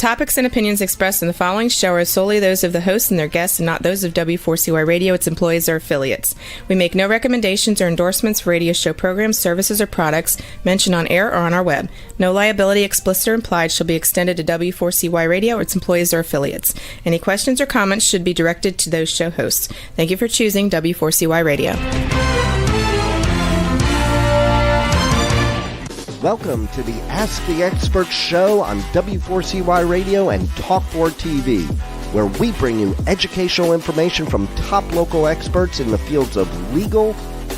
topics and opinions expressed in the following show are solely those of the hosts and their guests and not those of W4CY Radio, its employees, or affiliates. We make no recommendations or endorsements for radio show programs, services, or products mentioned on air or on our web. No liability, explicit or implied, shall be extended to W4CY Radio or its employees or affiliates. Any questions or comments should be directed to those show hosts. Thank you for choosing W4CY Radio. Welcome to the Ask the Expert show on W4CY Radio and Talk4 TV, where we bring you educational information from top local experts in the fields of legal,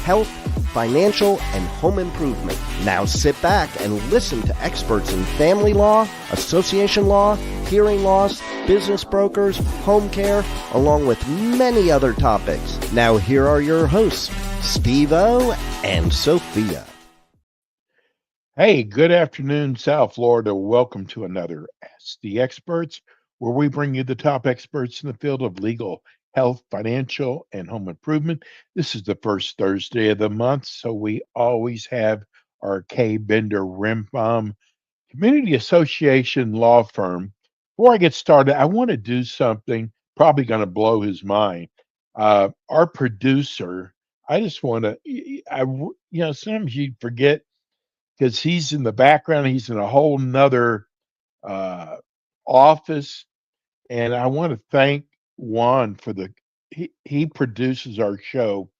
health, financial, and home improvement. Now sit back and listen to experts in family law, association law, hearing loss, business brokers, home care, along with many other topics. Now here are your hosts, Steve-O and Sophia. Hey, good afternoon, South Florida. Welcome to another Ask the Experts, where we bring you the top experts in the field of legal, health, financial, and home improvement. This is the first Thursday of the month, so we always have our K. Bender Rimbaum Community Association Law Firm. Before I get started, I want to do something probably going to blow his mind. Our producer, I just want to, sometimes you forget, because he's in the background, he's in a whole nother office. And I want to thank Juan for he produces our show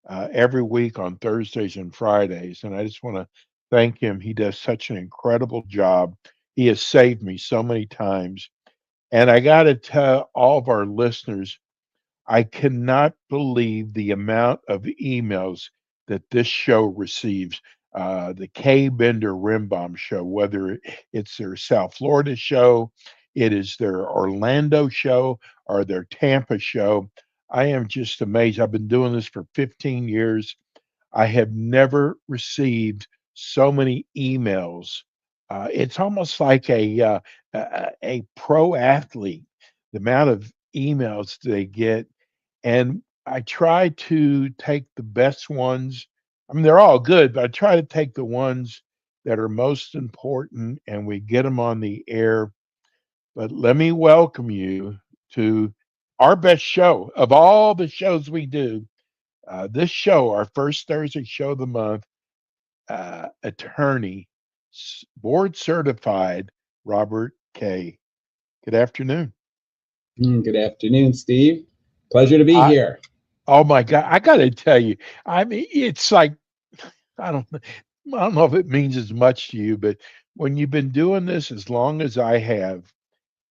every week on Thursdays and Fridays. And I just want to thank him. He does such an incredible job. He has saved me so many times. And I got to tell all of our listeners, I cannot believe the amount of emails that this show receives. The K. Bender Rimbaum show, whether it's their South Florida show, it is their Orlando show, or their Tampa show. I am just amazed. I've been doing this for 15 years. I have never received so many emails. It's almost like a pro athlete, the amount of emails they get. And I try to take the best ones. I mean, they're all good, but I try to take the ones that are most important and we get them on the air. But let me welcome you to our best show of all the shows we do. This show, our first Thursday show of the month, attorney, board certified, Robert K. Good afternoon. Good afternoon, Steve. Pleasure to be here. Oh my God, I got to tell you, I mean, it's like, I don't know if it means as much to you, but when you've been doing this as long as I have,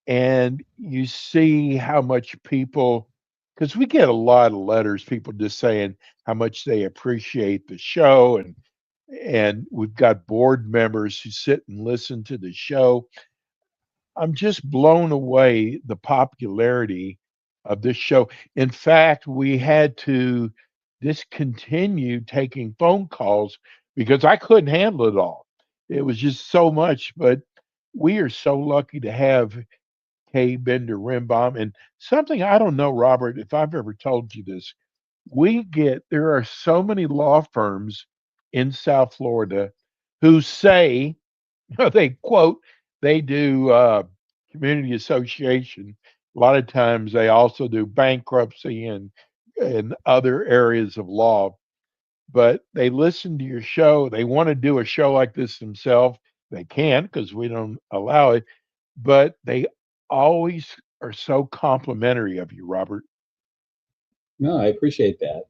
and you see how much people, because we get a lot of letters, people just saying how much they appreciate the show, and we've got board members who sit and listen to the show. I'm just blown away the popularity of this show. In fact, we had to discontinue taking phone calls because I couldn't handle it all. It was just so much, but we are so lucky to have K. Bender Rimbaum. And something I don't know, Robert, if I've ever told you this, there are so many law firms in South Florida who say, they quote, they do community association. A lot of times they also do bankruptcy and other areas of law, but they listen to your show. They want to do a show like this themselves. They can't because we don't allow it, but they always are so complimentary of you, Robert. No, I appreciate that.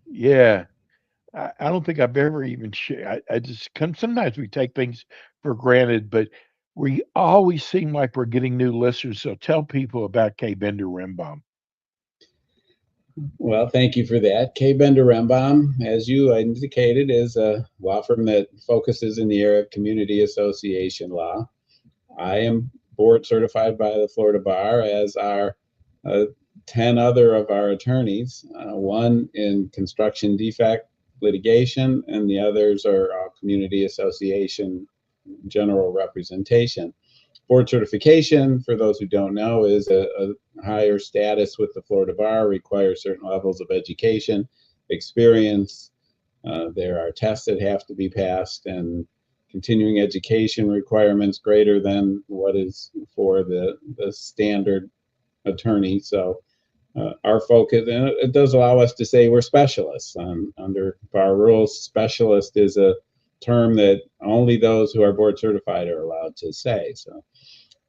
Yeah. I don't think I've ever even shared. I just sometimes we take things for granted, but we always seem like we're getting new listeners. So tell people about K. Bender Rimbaum. Well, thank you for that. K. Bender Rimbaum, as you indicated, is a law firm that focuses in the area of community association law. I am board certified by the Florida Bar, as are 10 other of our attorneys, one in construction defect litigation, and the others are community association general representation. Board certification, for those who don't know, is a higher status with the Florida Bar, requires certain levels of education, experience. There are tests that have to be passed, and continuing education requirements greater than what is for the standard attorney. So our focus, and it does allow us to say we're specialists. Under bar rules, specialist is a term that only those who are board certified are allowed to say. So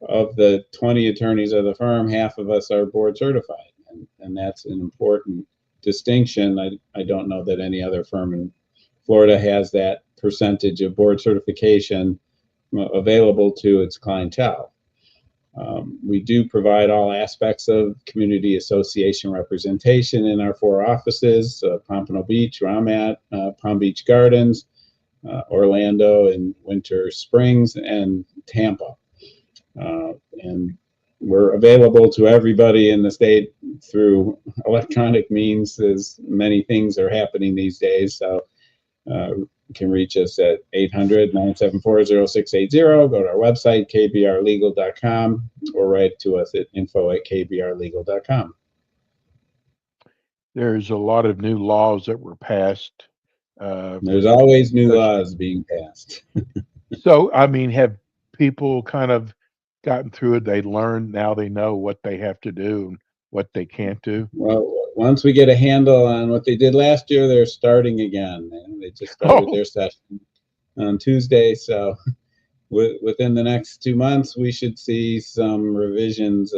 of the 20 attorneys of the firm, half of us are board certified, and that's an important distinction. I don't know that any other firm in Florida has that percentage of board certification available to its clientele. We do provide all aspects of community association representation in our 4 offices, Pompano Beach, where I'm at, Palm Beach Gardens, Orlando, and Winter Springs, and Tampa. And we're available to everybody in the state through electronic means, as many things are happening these days. So you can reach us at 800-974-0680. Go to our website, kbrlegal.com, or write to us at info@kbrlegal.com. There's a lot of new laws that were passed. There's always new laws being passed. So, I mean, have people kind of gotten through it? They learned, now they know what they have to do and what they can't do? Well, once we get a handle on what they did last year, they're starting again. They just started their session on Tuesday. So within the next 2 months, we should see some revisions.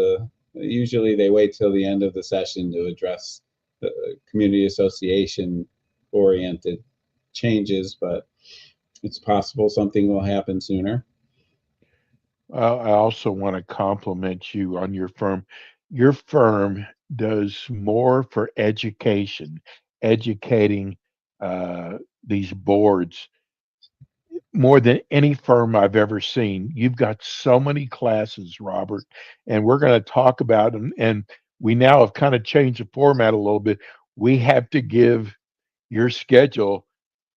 Usually they wait till the end of the session to address the community association oriented changes, but it's possible something will happen sooner. I also want to compliment you on your firm. Your firm does more for education, educating these boards more than any firm I've ever seen. You've got so many classes, Robert, and we're going to talk about them. And we now have kind of changed the format a little bit. We have to give your schedule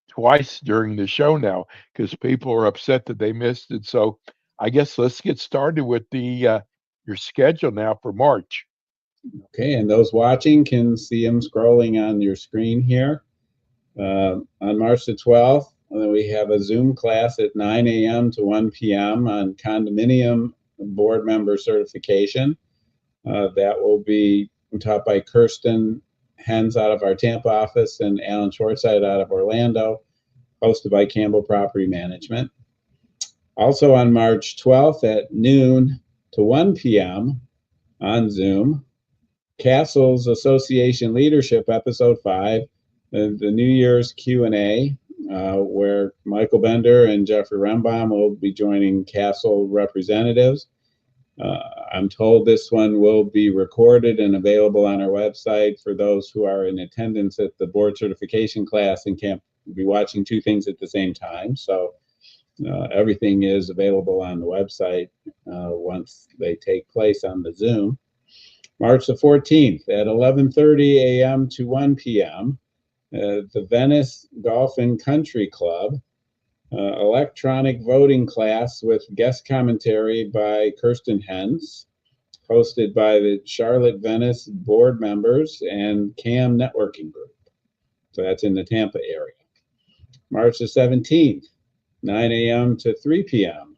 twice during the show now because people are upset that they missed it. So I guess let's get started with the your schedule now for March. Okay, and those watching can see them scrolling on your screen here. On March the 12th, we have a Zoom class at 9 a.m. to 1 p.m. on condominium board member certification. That will be taught by Kirsten Hens out of our Tampa office and Alan Schwartzide out of Orlando, hosted by Campbell Property Management. Also on March 12th at noon to 1 p.m. on Zoom, Castle's Association Leadership Episode 5, the New Year's Q&A, where Michael Bender and Jeffrey Rembaum will be joining Castle representatives. I'm told this one will be recorded and available on our website for those who are in attendance at the board certification class and can't be watching 2 things at the same time. So everything is available on the website once they take place on the Zoom. March the 14th at 11:30 a.m. to 1 p.m., the Venice Golf and Country Club electronic voting class with guest commentary by Kirsten Hens, hosted by the Charlotte Venice board members and CAM Networking Group. So that's in the Tampa area. March the 17th, 9 a.m. to 3 p.m.,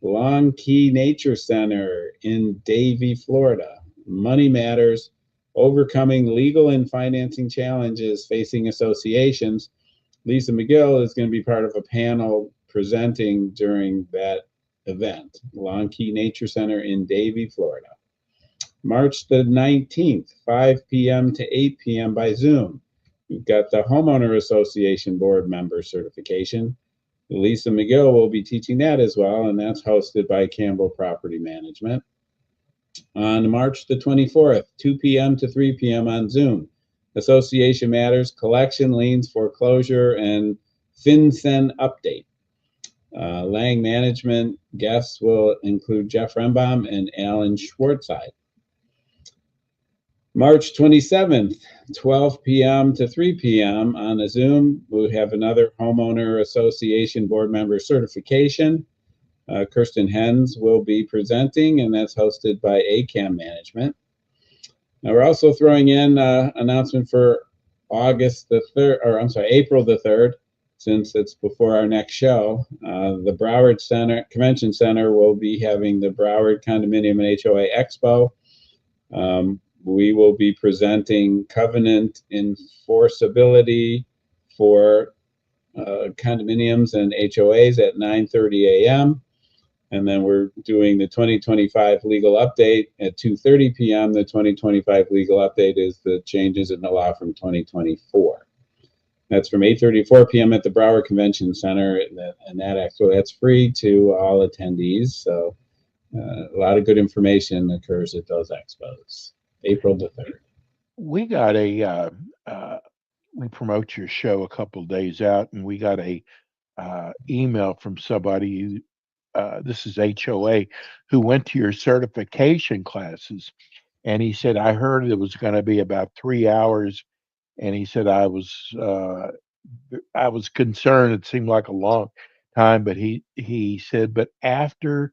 Long Key Nature Center in Davie, Florida. Money Matters, Overcoming Legal and Financing Challenges Facing Associations. Lisa McGill is going to be part of a panel presenting during that event. Long Key Nature Center in Davie, Florida. March the 19th, 5 p.m. to 8 p.m. by Zoom. We've got the Homeowner Association Board Member Certification. Lisa McGill will be teaching that as well, and that's hosted by Campbell Property Management. On March the 24th, 2 p.m. to 3 p.m. on Zoom, Association Matters, Collection, Liens, Foreclosure, and FinCEN Update. Lang Management guests will include Jeff Rembaum and Alan Schwartzide. March 27th, 12 p.m. to 3 p.m. on a Zoom, we'll have another Homeowner Association Board Member Certification. Kirsten Hens will be presenting, and that's hosted by ACAM Management. Now we're also throwing in announcement for April the 3rd, since it's before our next show, the Broward Convention Center will be having the Broward Condominium and HOA Expo. We will be presenting covenant enforceability for condominiums and HOAs at 9:30 a.m. And then we're doing the 2025 legal update at 2:30 p.m. The 2025 legal update is the changes in the law from 2024. That's from 8:30 to 4 p.m. at the Broward Convention Center, and that's free to all attendees. So a lot of good information occurs at those expos, April the 3rd. We got we promote your show a couple of days out, and we got a email from somebody, this is HOA, who went to your certification classes, and he said, I heard it was going to be about 3 hours, and he said, I was concerned. It seemed like a long time, but he said, but after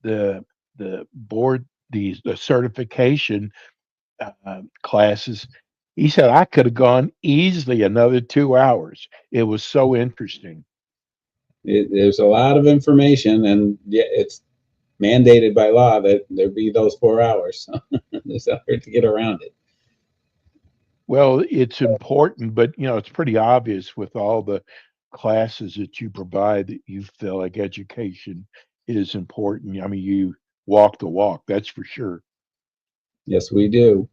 the board, the certification classes, he said, I could have gone easily another 2 hours. It was so interesting. There's a lot of information, and it's mandated by law that there be those 4 hours. So it's hard to get around it. Well, it's important, but it's pretty obvious with all the classes that you provide that you feel like education is important. I mean, you walk the walk, that's for sure. Yes, we do.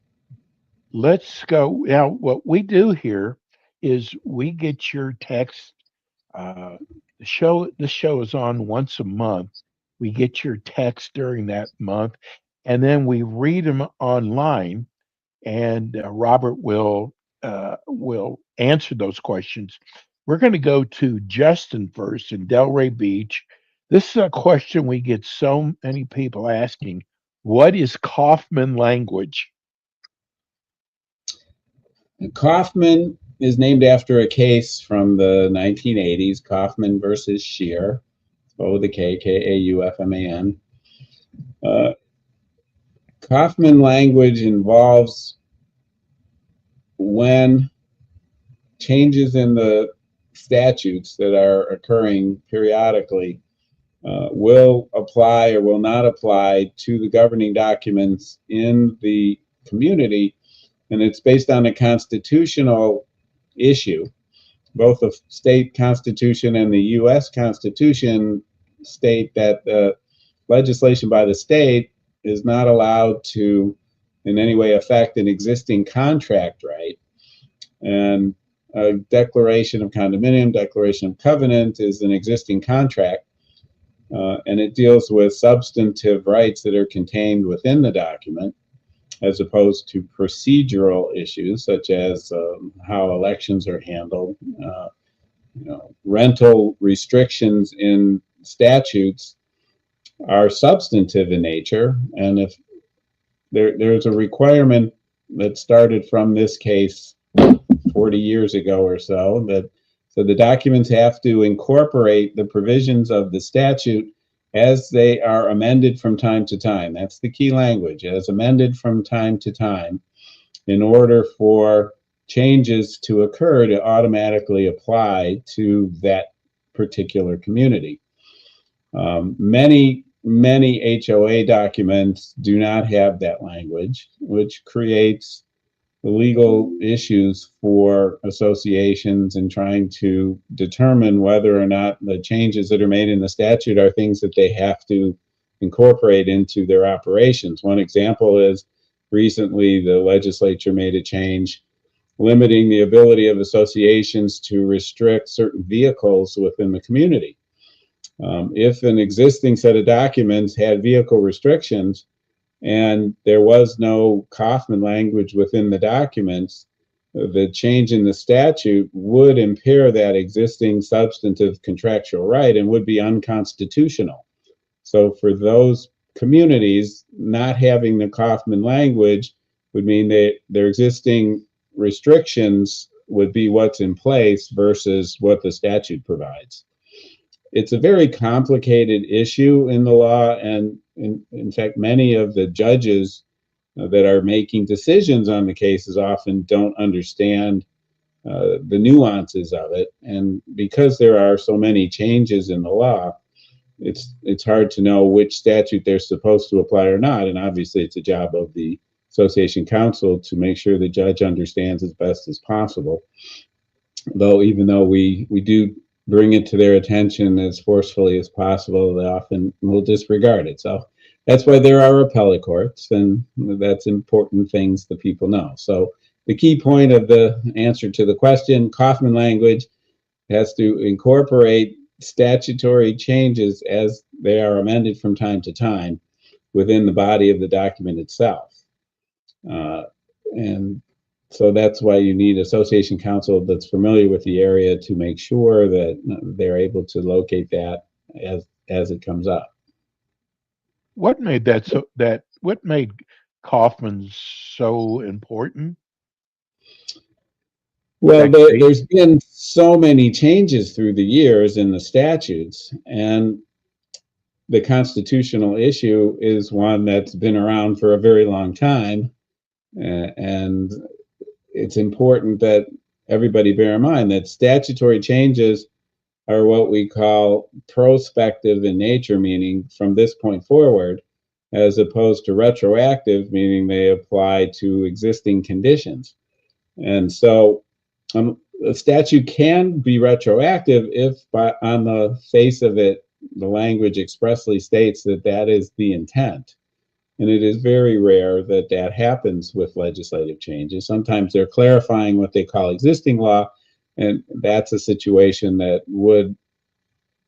Let's go. Now, what we do here is we get your text. This show is on once a month. We get your text during that month, and then we read them online. And Robert will answer those questions. We're going to go to Justin first in Delray Beach. This is a question we get so many people asking. What is Kaufman language? Kaufman is named after a case from the 1980s, Kaufman versus Scheer, with a K, Kaufman. Kaufman language involves when changes in the statutes that are occurring periodically will apply or will not apply to the governing documents in the community. And it's based on a constitutional issue. Both the state constitution and the U.S. Constitution state that the legislation by the state is not allowed to in any way affect an existing contract right. And a declaration of condominium, declaration of covenant is an existing contract, and it deals with substantive rights that are contained within the document, as opposed to procedural issues such as how elections are handled. Rental restrictions in statutes are substantive in nature, and if there's a requirement that started from this case 40 years ago or so, so the documents have to incorporate the provisions of the statute as they are amended from time to time. That's the key language, as amended from time to time, in order for changes to occur to automatically apply to that particular community. Many HOA documents do not have that language, which creates legal issues for associations in trying to determine whether or not the changes that are made in the statute are things that they have to incorporate into their operations. One example is recently the legislature made a change limiting the ability of associations to restrict certain vehicles within the community. If an existing set of documents had vehicle restrictions and there was no Kaufman language within the documents, the change in the statute would impair that existing substantive contractual right and would be unconstitutional. So for those communities, not having the Kaufman language would mean that their existing restrictions would be what's in place versus what the statute provides. It's a very complicated issue in the law, and in fact, many of the judges that are making decisions on the cases often don't understand the nuances of it. And because there are so many changes in the law, it's hard to know which statute they're supposed to apply or not. And obviously, it's a job of the association counsel to make sure the judge understands as best as possible. Though, even though we do bring it to their attention as forcefully as possible, they often will disregard it. So that's why there are appellate courts, and that's important things that people know. So the key point of the answer to the question, Kaufman language has to incorporate statutory changes as they are amended from time to time within the body of the document itself. And so that's why you need association counsel that's familiar with the area to make sure that they're able to locate that as it comes up. What made what made Kaufman so important? Well, there's been so many changes through the years in the statutes, and the constitutional issue is one that's been around for a very long time. And it's important that everybody bear in mind that statutory changes are what we call prospective in nature, meaning from this point forward, as opposed to retroactive, meaning they apply to existing conditions. And so a statute can be retroactive if on the face of it, the language expressly states that that is the intent. And it is very rare that that happens with legislative changes. Sometimes they're clarifying what they call existing law, and that's a situation that would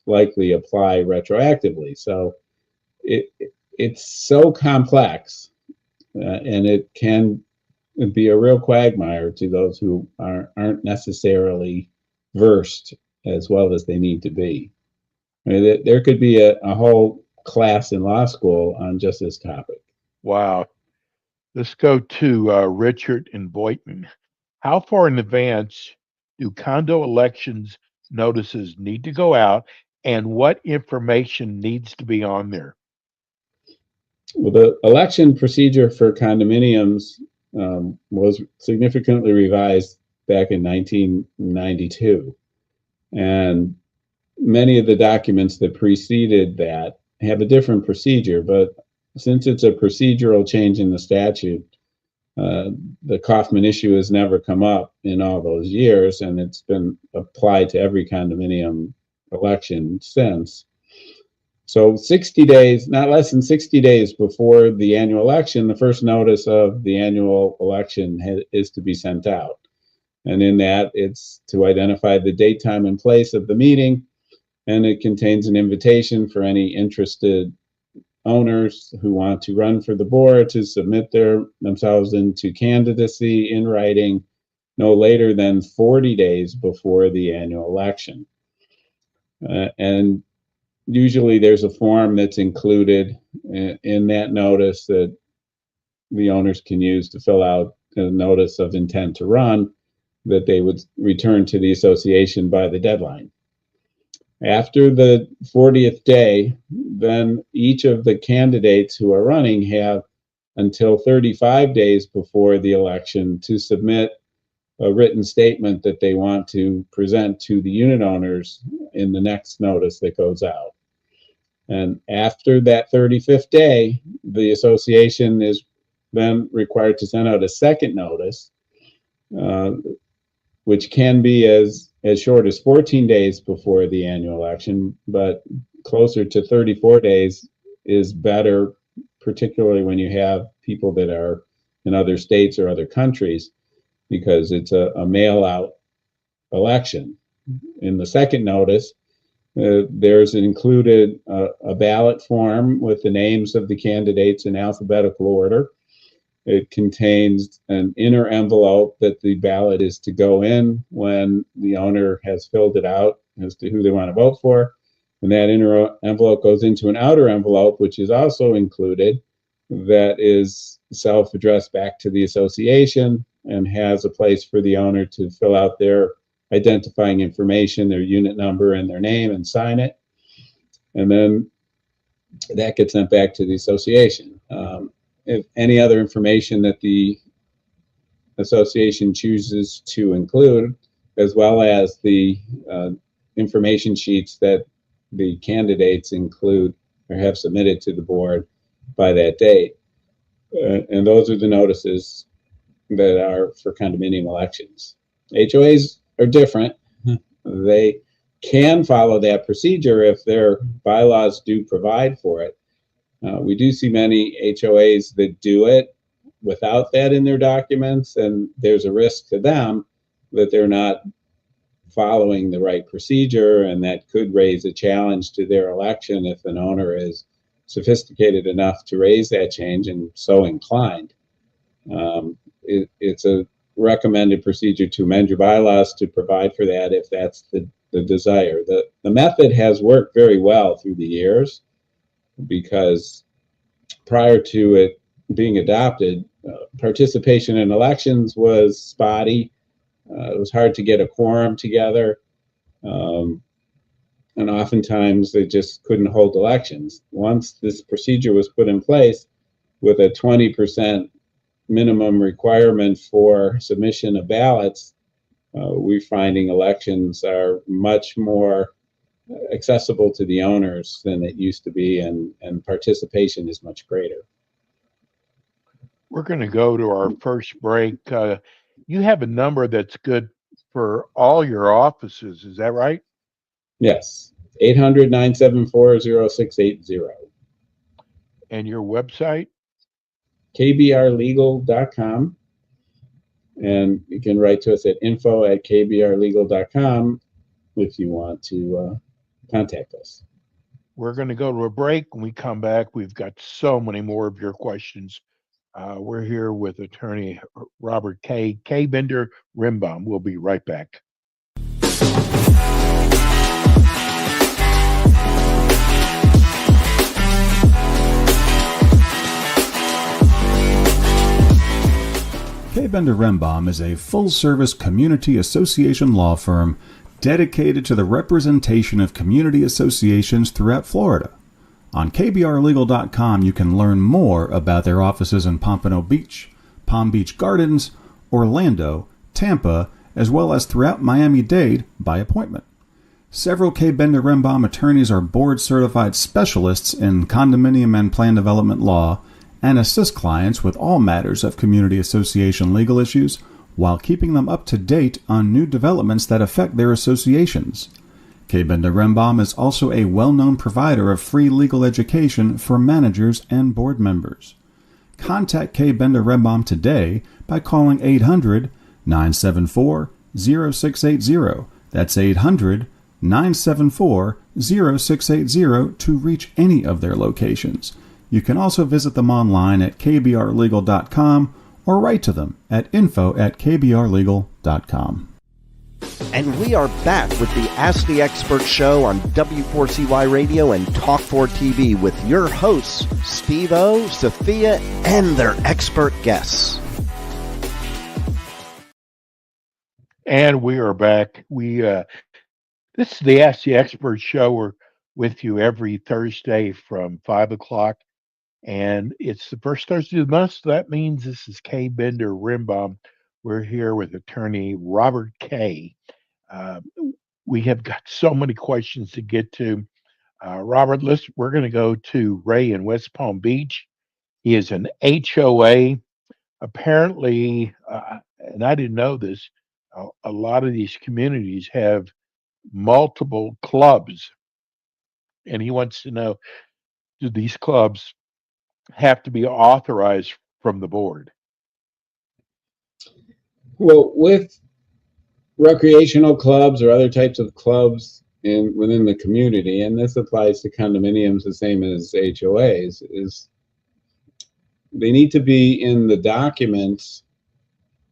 likely apply retroactively. So it's so complex, and it can be a real quagmire to those who aren't necessarily versed as well as they need to be. I mean, there could be a whole class in law school on just this topic. Wow. Let's go to Richard in Boynton. How far in advance do condo elections notices need to go out, and what information needs to be on there? Well, the election procedure for condominiums was significantly revised back in 1992. And many of the documents that preceded that have a different procedure, but since it's a procedural change in the statute, the Kaufman issue has never come up in all those years, and it's been applied to every condominium election since. So 60 days, not less than 60 days before the annual election, the first notice of the annual election is to be sent out. And in that, it's to identify the date, time, and place of the meeting, and it contains an invitation for any interested owners who want to run for the board to submit themselves into candidacy in writing no later than 40 days before the annual election. And usually there's a form that's included in that notice that the owners can use to fill out a notice of intent to run that they would return to the association by the deadline. After the 40th day, then each of the candidates who are running have until 35 days before the election to submit a written statement that they want to present to the unit owners in the next notice that goes out. And after that 35th day, the association is then required to send out a second notice, which can be as short as 14 days before the annual election, but closer to 34 days is better, particularly when you have people that are in other states or other countries, because it's a mail-out election. In the second notice, there's included a ballot form with the names of the candidates in alphabetical order. It contains an inner envelope that the ballot is to go in when the owner has filled it out as to who they want to vote for. And that inner envelope goes into an outer envelope, which is also included, that is self-addressed back to the association and has a place for the owner to fill out their identifying information, their unit number and their name, and sign it. And then that gets sent back to the association. If any other information that the association chooses to include as well as the information sheets that the candidates include or have submitted to the board by that date. And those are the notices that are for condominium elections. HOAs are different. They can follow that procedure if their bylaws do provide for it. We do see many HOAs that do it without that in their documents, and there's a risk to them that they're not following the right procedure, and that could raise a challenge to their election if an owner is sophisticated enough to raise that change and so inclined. It's a recommended procedure to amend your bylaws to provide for that if that's the desire. The method has worked very well through the years because prior to it being adopted, participation in elections was spotty. It was hard to get a quorum together, and oftentimes they just couldn't hold elections. Once this procedure was put in place with a 20% minimum requirement for submission of ballots, we're finding elections are much more accessible to the owners than it used to be, and participation is much greater. We're going to go to our first break. You have a number that's good for all your offices, is that right? Yes, 800-974-0680. And your website? kbrlegal.com. And you can write to us at info@kbrlegal.com if you want to contact us. We're going to go to a break. When we come back, we've got so many more of your questions. We're here with attorney Robert K. Bender Rimbaum. We'll be right back. K. Bender Rimbaum is a full-service community association law firm dedicated to the representation of community associations throughout Florida. On kbrlegal.com, you can learn more about their offices in Pompano Beach, Palm Beach Gardens, Orlando, Tampa, as well as throughout Miami-Dade by appointment. Several K. Bender Rimbaum attorneys are board-certified specialists in condominium and plan development law and assist clients with all matters of community association legal issues while keeping them up to date on new developments that affect their associations. K. Bender Rimbaum is also a well-known provider of free legal education for managers and board members. Contact K. Bender Rimbaum today by calling 800-974-0680. That's 800-974-0680 to reach any of their locations. You can also visit them online at kbrlegal.com or write to them at info@kbrlegal.com. And we are back with the Ask the Expert show on W4CY Radio and Talk4 TV with your hosts, Steve-O, Sophia, and their expert guests. And we are back. This is the Ask the Expert show. We're with you every Thursday from 5 o'clock. And it's the first Thursday of the month, so that means this is K. Bender Rimbaum. We're here with attorney Robert K. We have got so many questions to get to. Robert, we're going to go to Ray in West Palm Beach. He is an HOA. Apparently, and I didn't know this, a lot of these communities have multiple clubs. And he wants to know, do these clubs have to be authorized from the board? Well, with recreational clubs or other types of clubs within the community, and this applies to condominiums the same as HOAs, is they need to be in the documents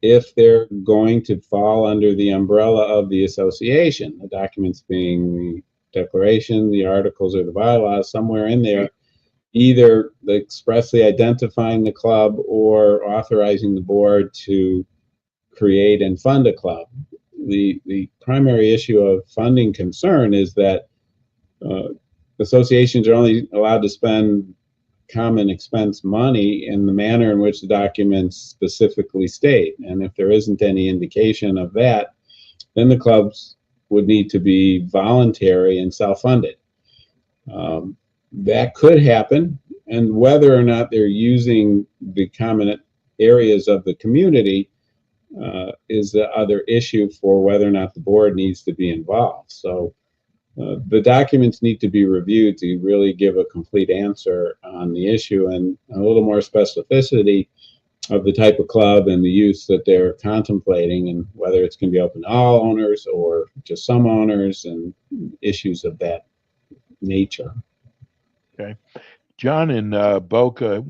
if they're going to fall under the umbrella of the association. The documents being the declaration, the articles, or the bylaws, somewhere in there, either expressly identifying the club or authorizing the board to create and fund a club. The primary issue of funding concern is that associations are only allowed to spend common expense money in the manner in which the documents specifically state. And if there isn't any indication of that, then the clubs would need to be voluntary and self-funded. That could happen, and whether or not they're using the common areas of the community is the other issue for whether or not the board needs to be involved. So the documents need to be reviewed to really give a complete answer on the issue and a little more specificity of the type of club and the use that they're contemplating, and whether it's going to be open to all owners or just some owners, and issues of that nature. Okay. John in Boca,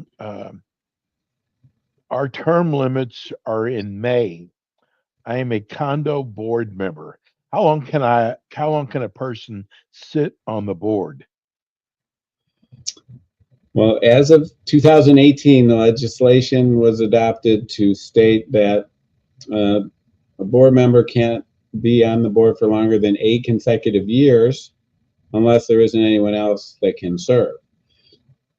our term limits are in May. I am a condo board member. How long can a person sit on the board? Well, as of 2018, the legislation was adopted to state that a board member can't be on the board for longer than 8 consecutive years unless there isn't anyone else that can serve.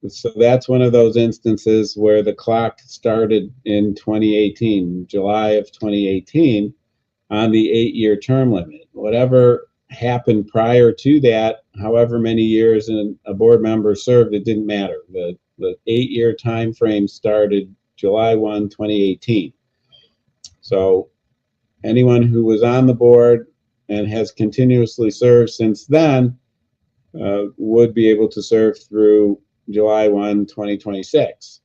So that's one of those instances where the clock started in 2018, July of 2018, on the 8-year term limit. Whatever happened prior to that, however many years a board member served, it didn't matter. The 8-year time frame started July 1, 2018. So anyone who was on the board and has continuously served since then would be able to serve through July 1, 2026.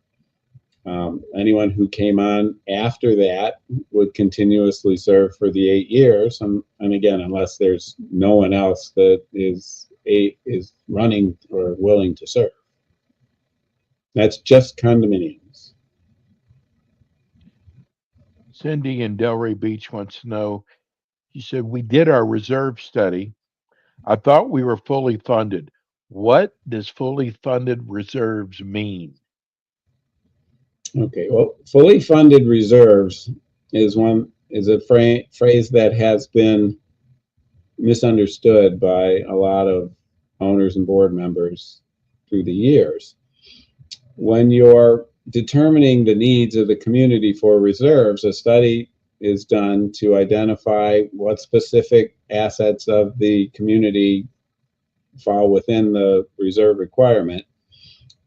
Anyone who came on after that would continuously serve for the 8 years, and again, unless there's no one else that is running or willing to serve. That's just condominiums. Cindy in Delray Beach wants to know, she said, we did our reserve study. I thought we were fully funded. What does fully funded reserves mean? Okay, well, fully funded reserves is a phrase that has been misunderstood by a lot of owners and board members through the years. When you're determining the needs of the community for reserves, a study is done to identify what specific assets of the community fall within the reserve requirement,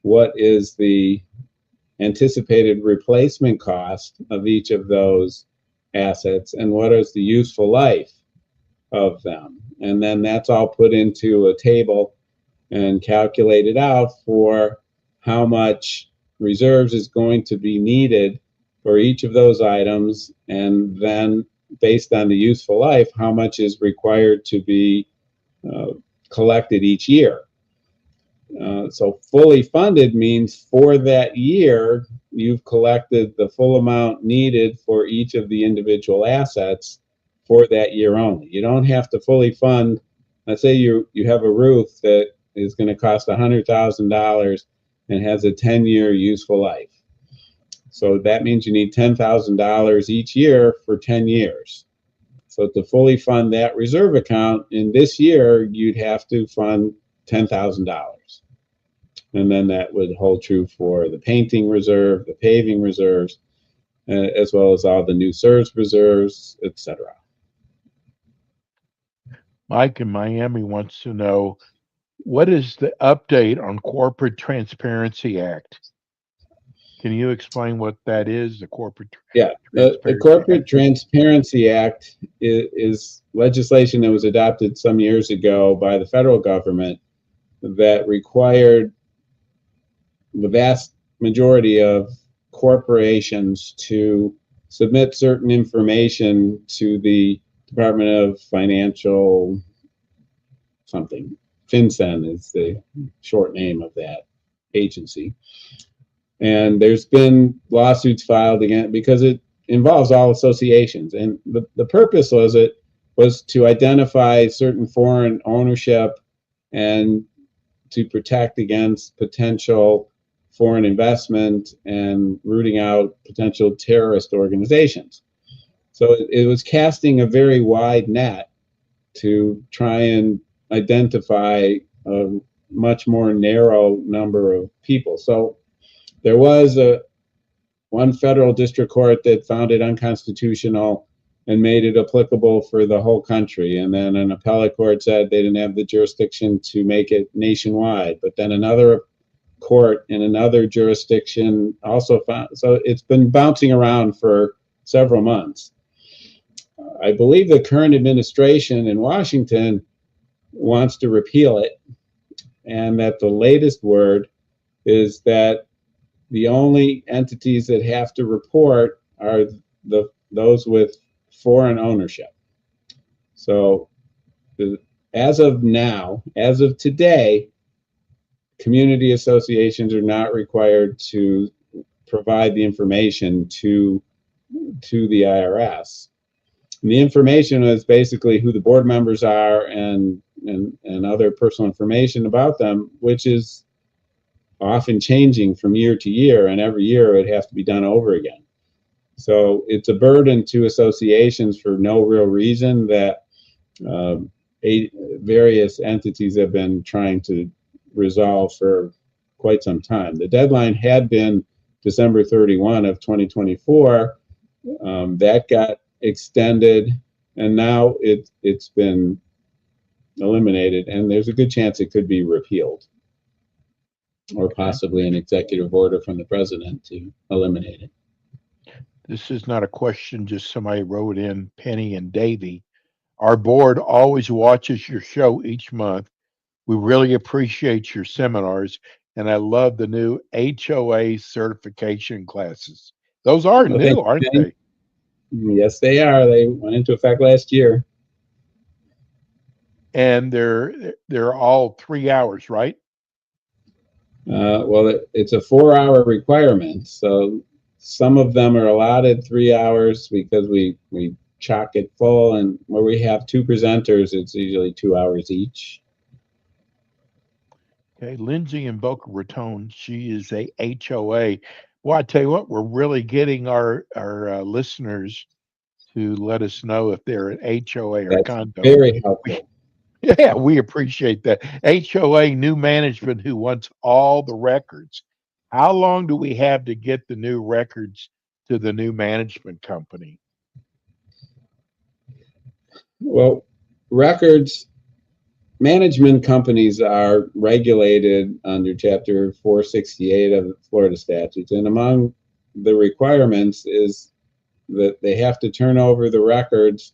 what is the anticipated replacement cost of each of those assets, and what is the useful life of them. And then that's all put into a table and calculated out for how much reserves is going to be needed for each of those items, and then based on the useful life, how much is required to be collected each year. So fully funded means for that year, you've collected the full amount needed for each of the individual assets for that year only. You don't have to fully fund. Let's say you have a roof that is going to cost $100,000 and has a 10-year useful life. So that means you need $10,000 each year for 10 years. So to fully fund that reserve account in this year, you'd have to fund $10,000. And then that would hold true for the painting reserve, the paving reserves, as well as all the new service reserves, etc. Mike in Miami wants to know, what is the update on Corporate Transparency Act? Can you explain what that is, the Corporate the Corporate Transparency Act is legislation that was adopted some years ago by the federal government that required the vast majority of corporations to submit certain information to the Department of Financial something. FinCEN is the short name of that agency. And there's been lawsuits filed again because it involves all associations. And the purpose was to identify certain foreign ownership and to protect against potential foreign investment and rooting out potential terrorist organizations. So it was casting a very wide net to try and identify a much more narrow number of people. So there was one federal district court that found it unconstitutional and made it applicable for the whole country. And then an appellate court said they didn't have the jurisdiction to make it nationwide. But then another court in another jurisdiction also found. So it's been bouncing around for several months. I believe the current administration in Washington wants to repeal it, and that the latest word is that the only entities that have to report are those with foreign ownership. So as of now, as of today, community associations are not required to provide the information to the IRS. And the information is basically who the board members are and other personal information about them, which is often changing from year to year, and every year it has to be done over again. So it's a burden to associations for no real reason that various entities have been trying to resolve for quite some time. The deadline had been December 31 of 2024. That got extended, and now it's been eliminated, and there's a good chance it could be repealed, or possibly an executive order from the president to eliminate it. This is not a question, just somebody wrote in, Penny and Davy. Our board always watches your show each month. We really appreciate your seminars, and I love the new HOA certification classes. Those are new, aren't they? Yes, they are. They went into effect last year. And they're all 3 hours, right? Well, it's a 4-hour requirement. So some of them are allotted 3 hours because we chock it full, and where we have 2 presenters, it's usually 2 hours each. Okay, Lindsay in Boca Raton, she is a HOA. Well, I tell you what, we're really getting our listeners to let us know if they're an HOA or That's condo. very helpful. Yeah, we appreciate that. HOA new management who wants all the records. How long do we have to get the new records to the new management company? Well, management companies are regulated under Chapter 468 of the Florida statutes, and among the requirements is that they have to turn over the records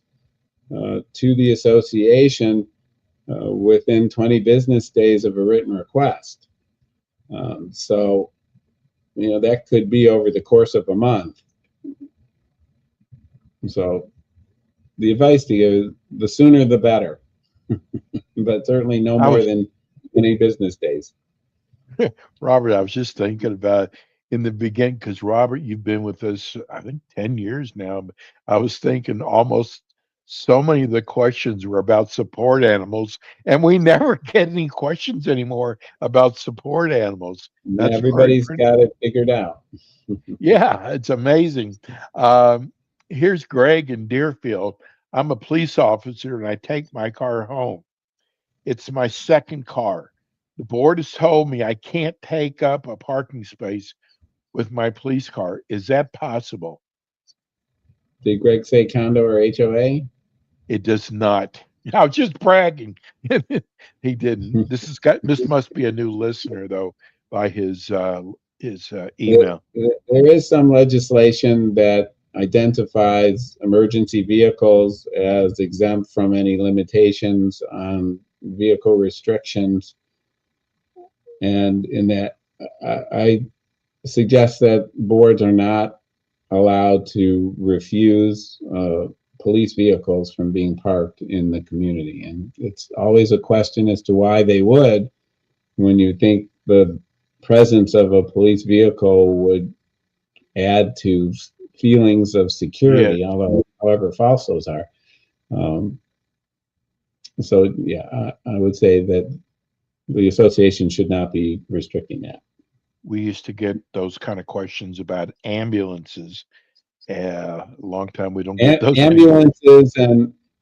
to the association within 20 business days of a written request. So, that could be over the course of a month. So the advice to you is the sooner the better, but certainly no more than 20 business days. Robert, I was just thinking about in the beginning, because Robert, you've been with us, I think, 10 years now. But I was thinking almost so many of the questions were about support animals, and we never get any questions anymore about support animals. That's Everybody's got it figured out. Yeah, it's amazing. Here's Greg in Deerfield. I'm a police officer and I take my car home. It's my second car. The board has told me I can't take up a parking space with my police car. Is that possible? Did Greg say condo or HOA? It does not. I was just bragging. He didn't. This must be a new listener though, by his email. There is some legislation that identifies emergency vehicles as exempt from any limitations on vehicle restrictions. And in that, I suggest that boards are not allowed to refuse police vehicles from being parked in the community. And it's always a question as to why they would, when you think the presence of a police vehicle would add to feelings of security, yeah, although however false those are. So yeah, I would say that the association should not be restricting that. We used to get those kind of questions about ambulances. A long time we don't get those ambulances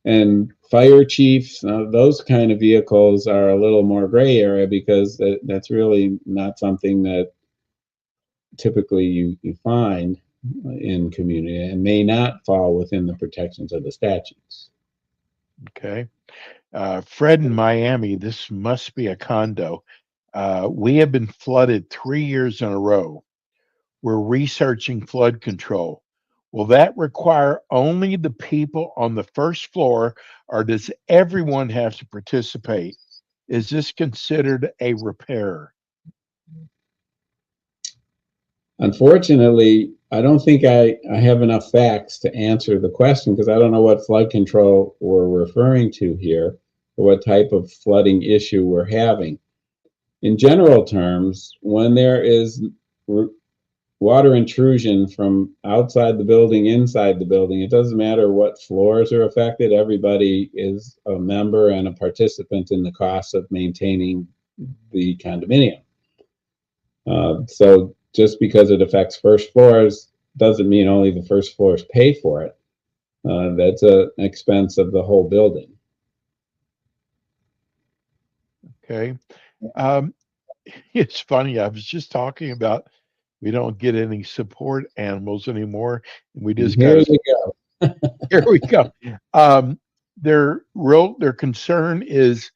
and fire chiefs. Those kind of vehicles are a little more gray area because that's really not something that typically you find. in community and may not fall within the protections of the statutes. Okay. Fred in Miami, this must be a condo. We have been flooded 3 years in a row. We're researching flood control. Will that require only the people on the first floor, or does everyone have to participate? Is this considered a repair? Unfortunately, I don't think I have enough facts to answer the question, because I don't know what flood control we're referring to here, or what type of flooding issue we're having. In general terms, when there is water intrusion from outside the building, inside the building, it doesn't matter what floors are affected. Everybody is a member and a participant in the cost of maintaining the condominium. So just because it affects first floors doesn't mean only the first floors pay for it. That's an expense of the whole building. Okay. It's funny. I was just talking about we don't get any support animals anymore. We just Here got you go. here we go. Their concern is,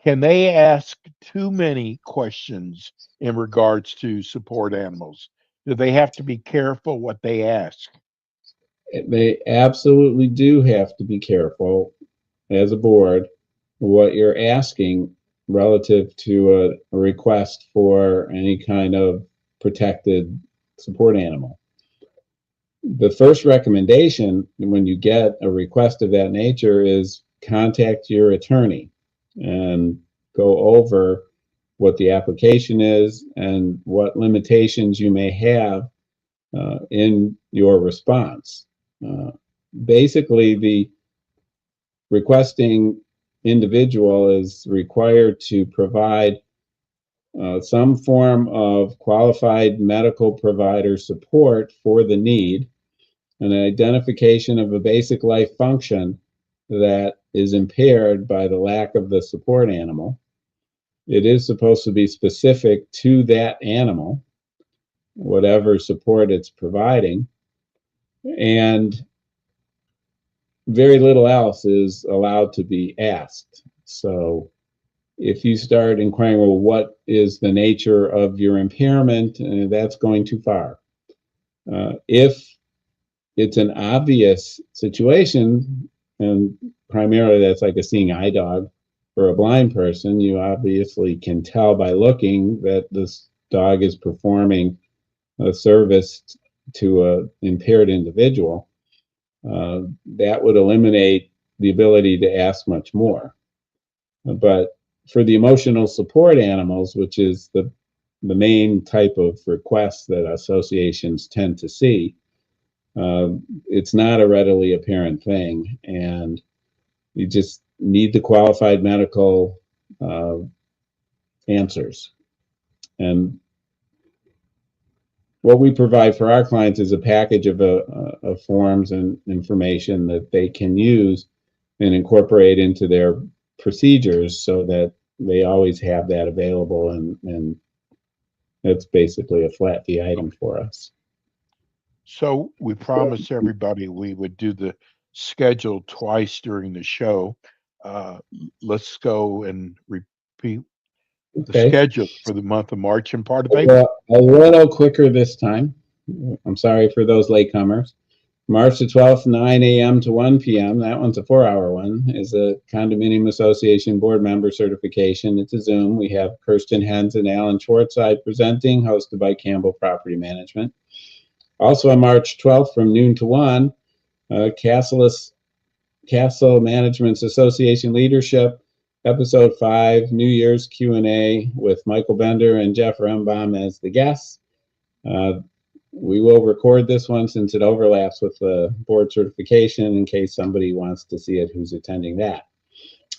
can they ask too many questions in regards to support animals? Do they have to be careful what they ask? They absolutely do have to be careful as a board what you're asking relative to a request for any kind of protected support animal. The first recommendation when you get a request of that nature is contact your attorney and go over what the application is and what limitations you may have in your response. Basically, the requesting individual is required to provide some form of qualified medical provider support for the need, an identification of a basic life function that is impaired by the lack of the support animal. It is supposed to be specific to that animal, whatever support it's providing, and very little else is allowed to be asked. So if you start inquiring, well, what is the nature of your impairment, that's going too far. If it's an obvious situation, and primarily that's like a seeing eye dog for a blind person, you obviously can tell by looking that this dog is performing a service to an impaired individual. That would eliminate the ability to ask much more. But for the emotional support animals, which is the main type of request that associations tend to see, it's not a readily apparent thing, and you just need the qualified medical answers. And what we provide for our clients is a package of forms and information that they can use and incorporate into their procedures so that they always have that available, and that's basically a flat fee item for us. So we promised everybody we would do the schedule twice during the show. Let's go and repeat the schedule for the month of March and part of April. A little quicker this time. I'm sorry for those latecomers. March the 12th, 9 a.m. to 1 p.m. That one's a 4-hour one. Is a Condominium Association board member certification. It's a Zoom. We have Kirsten Hens and Alan Schwartzide presenting, hosted by Campbell Property Management. Also on March 12th from noon to 1, Castle Management's Association Leadership, Episode 5, New Year's Q&A with Michael Bender and Jeff Rembaum as the guests. We will record this one since it overlaps with the board certification in case somebody wants to see it who's attending that.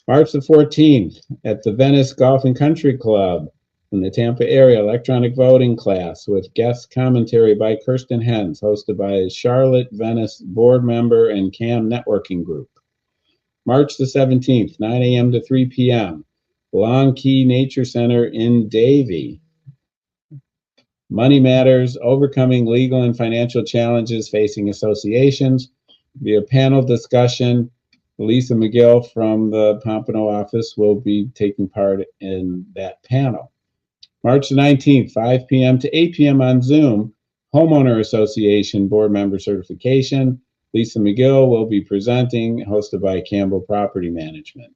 March the 14th at the Venice Golf and Country Club in the Tampa area, electronic voting class with guest commentary by Kirsten Hens, hosted by Charlotte Venice board member and CAM networking group. March the 17th, 9 a.m. to 3 p.m., Long Key Nature Center in Davie. Money Matters, Overcoming Legal and Financial Challenges Facing Associations. Be a panel discussion. Lisa McGill from the Pompano office will be taking part in that panel. March the 19th, 5 p.m. to 8 p.m. on Zoom, Homeowner Association Board Member Certification. Lisa McGill will be presenting, hosted by Campbell Property Management.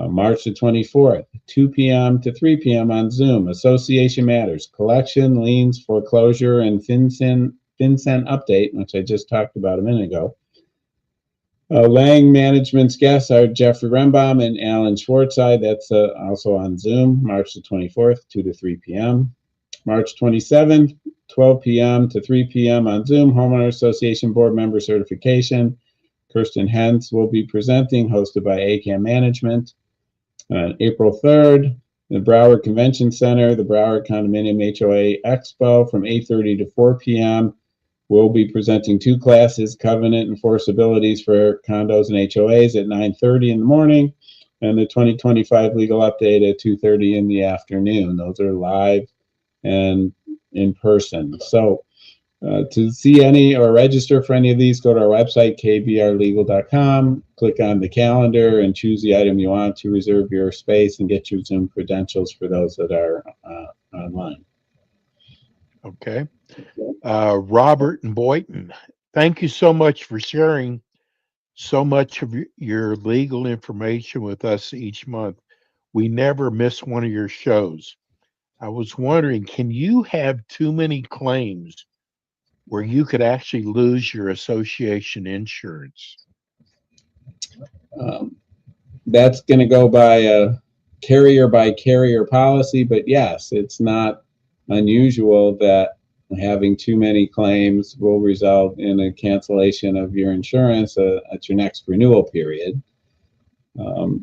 March the 24th, 2 p.m. to 3 p.m. on Zoom, Association Matters, Collection, Liens, Foreclosure, and FinCEN Update, which I just talked about a minute ago. Lang Management's guests are Jeffrey Rembaum and Alan Schwartzide. That's also on Zoom, March the 24th, 2 to 3 p.m. March 27th, 12 p.m. to 3 p.m. on Zoom, Homeowner Association Board Member Certification. Kirsten Hentz will be presenting, hosted by ACAM Management. April 3rd, the Broward Convention Center, the Broward Condominium HOA Expo from 8:30 to 4 p.m. We'll be presenting 2 classes, Covenant Enforceabilities for Condos and HOAs at 9:30 in the morning, and the 2025 Legal Update at 2:30 in the afternoon. Those are live and in person. So to see any or register for any of these, go to our website, kbrlegal.com, click on the calendar and choose the item you want to reserve your space and get your Zoom credentials for those that are online. Okay. Robert and Boynton, thank you so much for sharing so much of your legal information with us each month. We never miss one of your shows. I was wondering, can you have too many claims where you could actually lose your association insurance? That's going to go by a carrier policy, but yes, it's not unusual that having too many claims will result in a cancellation of your insurance at your next renewal period.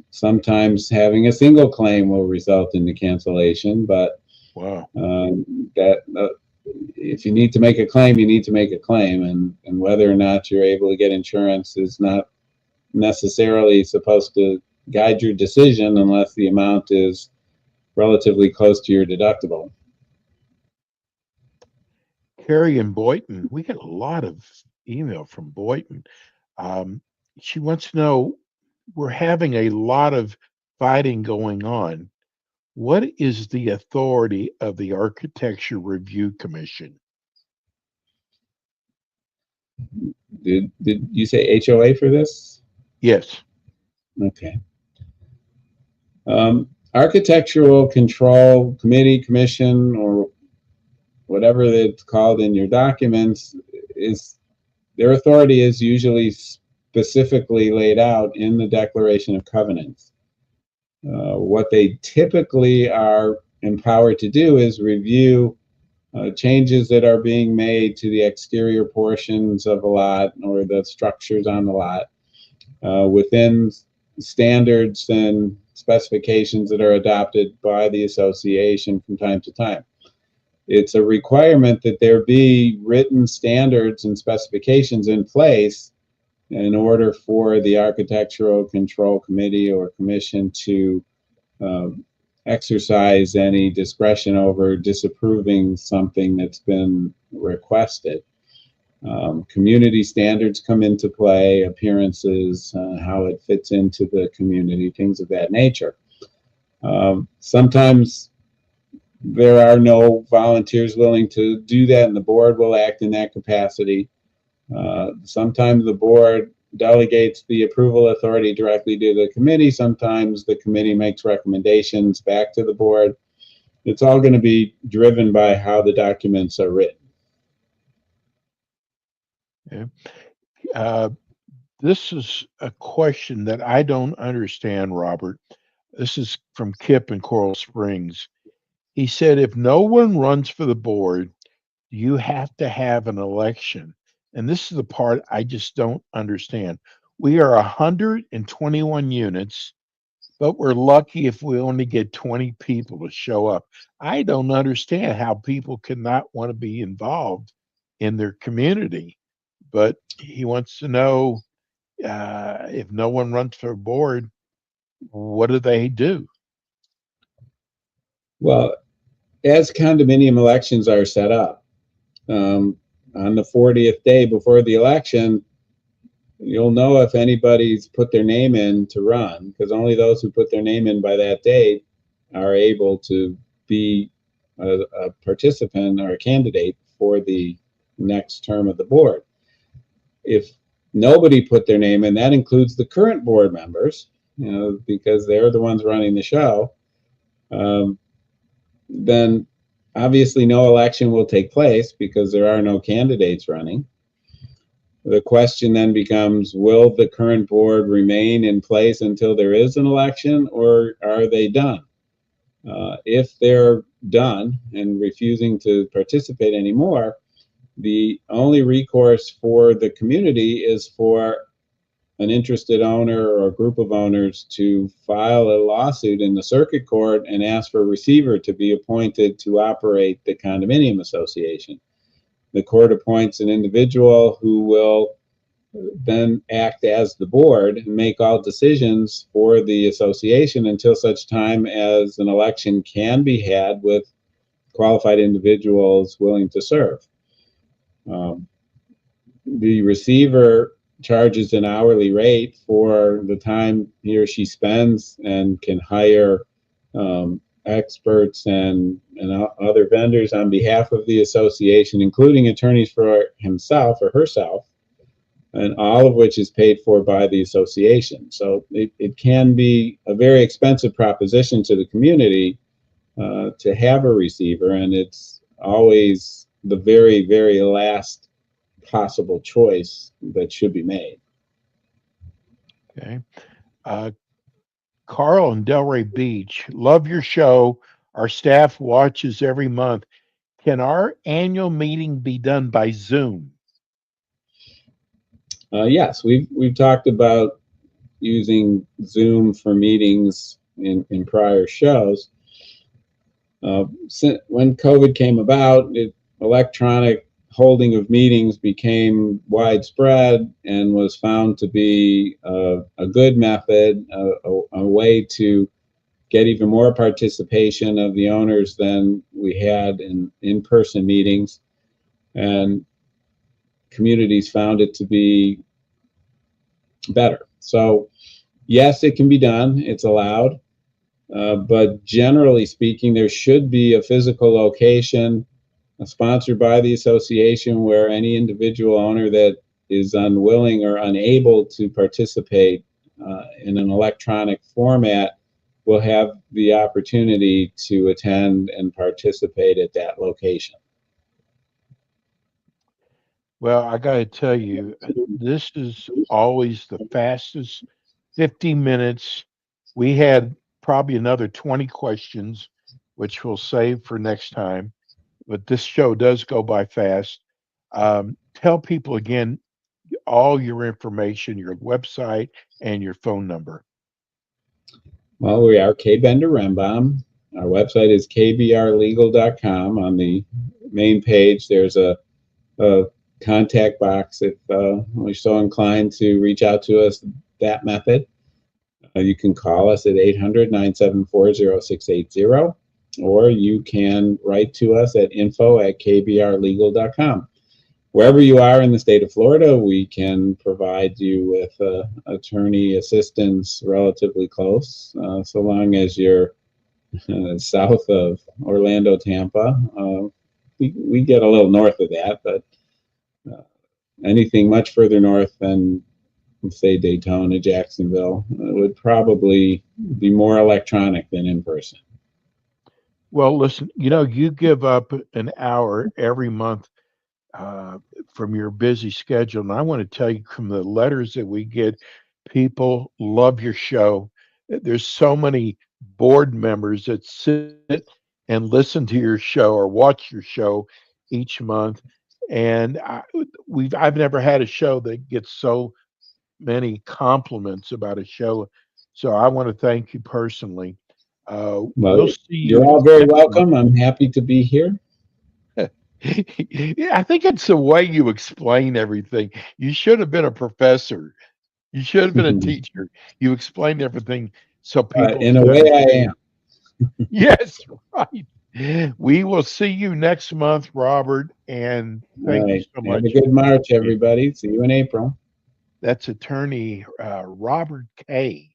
Sometimes having a single claim will result in the cancellation, but wow, if you need to make a claim, you need to make a claim, and whether or not you're able to get insurance is not necessarily supposed to guide your decision unless the amount is relatively close to your deductible. Carrie and Boynton, we get a lot of email from Boynton. She wants to know, we're having a lot of fighting going on. What is the authority of the Architecture Review Commission? Did you say HOA for this? Yes. Okay. Architectural Control Committee, Commission, or whatever it's called in your documents, is their authority is usually specifically laid out in the Declaration of Covenants. What they typically are empowered to do is review changes that are being made to the exterior portions of a lot or the structures on the lot within standards and specifications that are adopted by the association from time to time. It's a requirement that there be written standards and specifications in place in order for the Architectural Control Committee or Commission to exercise any discretion over disapproving something that's been requested. Community standards come into play, appearances, how it fits into the community, things of that nature. Sometimes there are no volunteers willing to do that, and the board will act in that capacity. Sometimes the board delegates the approval authority directly to the committee. Sometimes the committee makes recommendations back to the board. It's all going to be driven by how the documents are written. Yeah. This is a question that I don't understand, Robert. This is from Kip in Coral Springs. He said, if no one runs for the board, you have to have an election. And this is the part I just don't understand. We are 121 units, but we're lucky if we only get 20 people to show up. I don't understand how people cannot want to be involved in their community. But he wants to know, if no one runs for board, what do they do? Well, as condominium elections are set up, on the 40th day before the election, you'll know if anybody's put their name in to run, because only those who put their name in by that date are able to be a participant or a candidate for the next term of the board. If nobody put their name in, that includes the current board members, because they're the ones running the show, then obviously no election will take place because there are no candidates running. The question then becomes, will the current board remain in place until there is an election, or are they done? If they're done and refusing to participate anymore, the only recourse for the community is for an interested owner or a group of owners to file a lawsuit in the circuit court and ask for a receiver to be appointed to operate the condominium association. The court appoints an individual who will then act as the board and make all decisions for the association until such time as an election can be had with qualified individuals willing to serve. The receiver charges an hourly rate for the time he or she spends and can hire experts and other vendors on behalf of the association, including attorneys for himself or herself, and all of which is paid for by the association. So it can be a very expensive proposition to the community to have a receiver, and it's always the very, very last possible choice that should be made. Okay. Carl in Delray Beach, love your show. Our staff watches every month. Can our annual meeting be done by Zoom? Yes, we've talked about using Zoom for meetings in prior shows. When COVID came about, electronic holding of meetings became widespread and was found to be a good method, a way to get even more participation of the owners than we had in in-person meetings. And communities found it to be better. So yes, it can be done. It's allowed. But generally speaking, there should be a physical location sponsored by the association where any individual owner that is unwilling or unable to participate in an electronic format will have the opportunity to attend and participate at that location. Well, I got to tell you, this is always the fastest 50 minutes. We had probably another 20 questions, which we'll save for next time. But this show does go by fast. Tell people again all your information, your website, and your phone number. Well, we are K. Bender Rembaum. Our website is kbrlegal.com. On the main page, there's a contact box if you're so inclined to reach out to us that method. You can call us at 800-974-0680, or you can write to us at info@kbrlegal.com. Wherever you are in the state of Florida, we can provide you with attorney assistance relatively close, so long as you're south of Orlando, Tampa. We get a little north of that, but anything much further north than, say, Daytona, Jacksonville, would probably be more electronic than in person. Well, listen, you give up an hour every month from your busy schedule. And I want to tell you, from the letters that we get, people love your show. There's so many board members that sit and listen to your show or watch your show each month. And I've never had a show that gets so many compliments about a show. So I want to thank you personally. We'll see you. You're all very welcome. I'm happy to be here. I think it's the way you explain everything. You should have been a professor. You should have been a teacher. You explained everything so people. In a way, I am. Yes, right. We will see you next month, Robert, and thank you Right. so Have much. a good March, everybody. See you in April. That's attorney Robert Kay.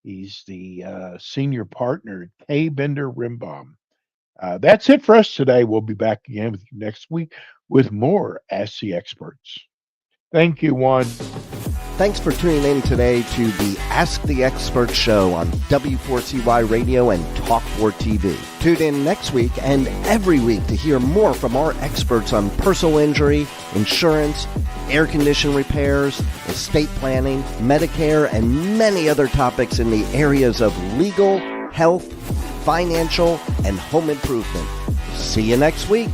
He's the senior partner at K. Bender Rimbaum. That's it for us today. We'll be back again with you next week with more Ask the Experts. Thank you, Juan. Thanks for tuning in today to the Ask the Expert show on W4CY Radio and Talk4 TV. Tune in next week and every week to hear more from our experts on personal injury, insurance, air condition repairs, estate planning, Medicare, and many other topics in the areas of legal, health, financial, and home improvement. See you next week.